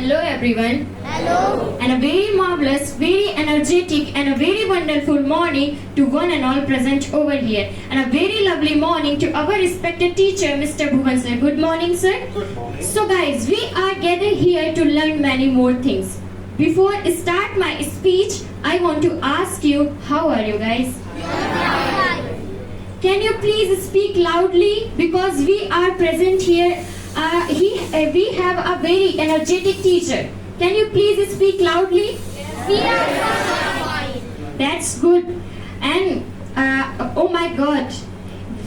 hello everyone. Hello. And a very marvelous, very energetic and a very wonderful morning to one and all present over here. And a very lovely morning to our respected teacher, Mr. Bhuvan sir. Good morning, sir. Good morning. So guys, we are gathered here to learn many more things. Before I start my speech, I want to ask you, how are you guys? Can you please speak loudly because we are present here. We have a very energetic teacher. Can you please speak loudly? We are fine. That's good. And oh my God,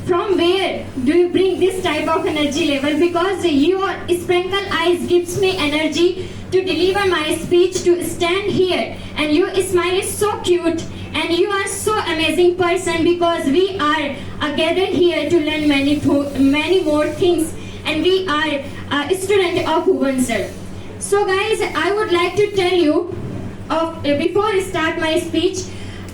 from where do you bring this type of energy level? Because your sprinkle eyes gives me energy to deliver my speech, to stand here, and your smile is so cute. And you are so amazing person because we are gathered here to learn many more things, and we are a student of Bhuvan sir. So guys, I would like to tell you before I start my speech,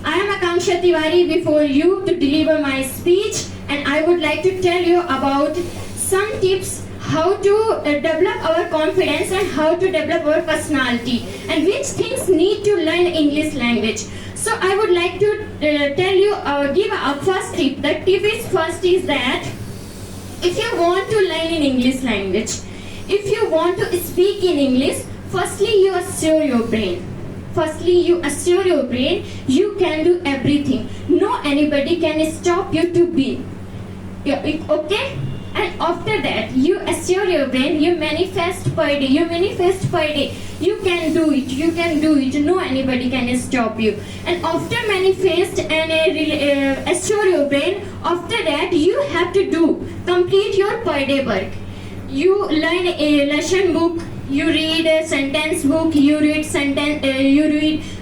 I am Akanksha Tiwari before you to deliver my speech, and I would like to tell you about some tips how to develop our confidence and how to develop our personality and which things need to learn English language. So I would like to tell you, give a first tip. The tip is first is that if you want to learn in English language, if you want to speak in English, firstly you assure your brain. Firstly, you assure your brain you can do everything. No anybody can stop you to be. Okay? And after that, you assure your brain, you manifest per day. You can do it. No anybody can stop you. And after manifest and assure your brain, after that you have to complete your per day work. You learn a lesson book, you read a sentence book, you read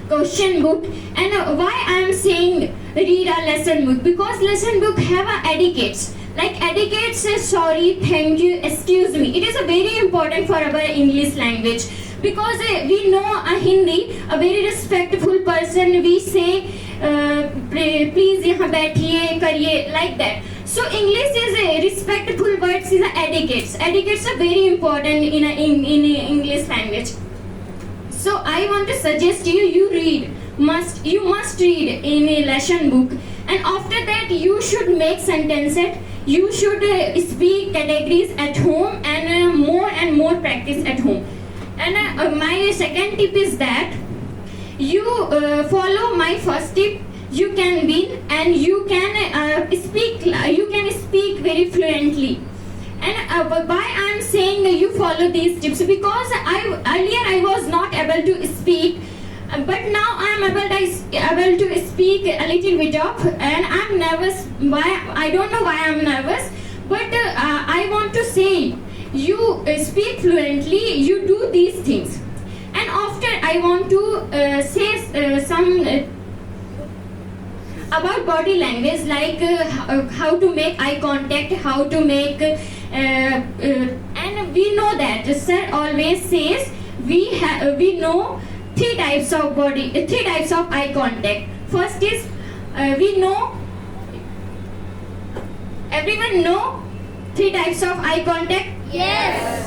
question book. And why I am saying read a lesson book? Because lesson book have a etiquettes. Like etiquette says sorry, thank you, excuse me. It is a very important for our English language. Because we know a Hindi, a very respectful person, we say please यहाँ बैठिए करिए, like that. So English is a respectful words is a etiquettes. Etiquettes are very important in English language. So I want to suggest you must read in a lesson book, and after that you should make sentences. You should speak categories at home and more practice at home. And my second tip is that you follow my first tip. You can win and you can speak. You can speak very fluently. And why I am saying you follow these tips? Because earlier I was not able to speak. But now I am able to speak a little bit of, and I am nervous. Why? I don't know why I am nervous, but I want to say, you speak fluently, you do these things. And after I want to say some about body language, like how to make eye contact, how to make, and we know that sir always says we know three types of eye contact. First is we know, everyone know three types of eye contact. Yes.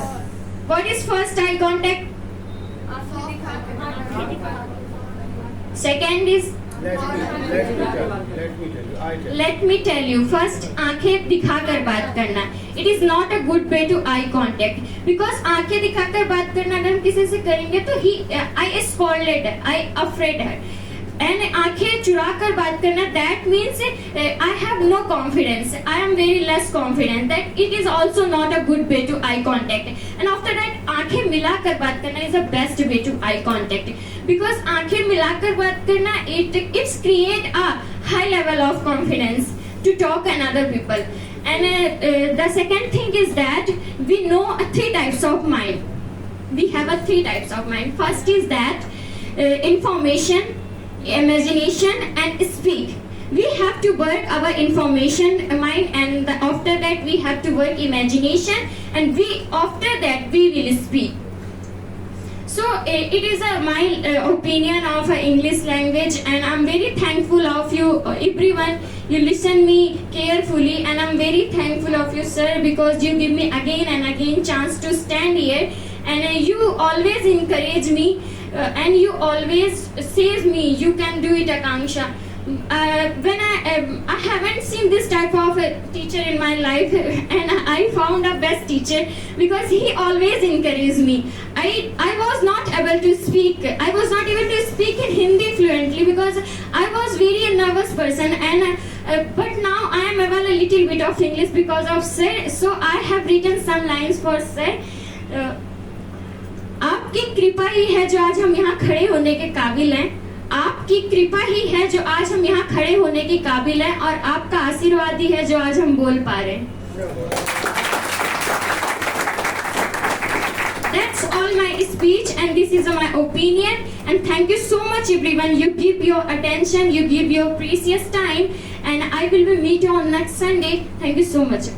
What is first eye contact? Second is, let me tell you. First, आंखें दिखाकर बात करना. It is not a good way to eye contact, because आंखें दिखाकर बात करना अगर हम किसी से करेंगे तो I scolded her, I afraid her. And आंखें चुराकर बात करना, that means I have no confidence. I am very less confident. That it is also not a good way to eye contact. And after that, आंखें मिलाकर बात करना is the best way to eye contact. Because आंखें मिलाकर बात करना, it's create a high level of confidence to talk another people. And the second thing is that we know three types of mind. We have a three types of mind. First is that information, imagination and speak. We have to work our information mind, and after that we have to work imagination, and after that we will speak. So it is my opinion of English language, and I'm very thankful of you everyone. You listen me carefully, and I'm very thankful of you sir, because you give me again and again chance to stand here and you always encourage me, and you always says me, you can do it, Akanksha. When I haven't seen this type of a teacher in my life, and I found a best teacher because he always encouraged me. I was not able to speak. I was not able to speak in Hindi fluently because I was very nervous person, and but now I am able a little bit of English because of sir. So I have written some lines for sir. आपकी कृपा ही है जो आज हम यहाँ खड़े होने के काबिल हैं. आपकी कृपा ही है जो आज हम यहाँ खड़े होने के काबिल हैं, और आपका आशीर्वाद ही है जो आज हम बोल पा रहे हैं. That's all my speech, and this is my opinion. And thank you so much, everyone. You give your attention, you give your precious time, and I will be meet you on next Sunday. Thank you so much.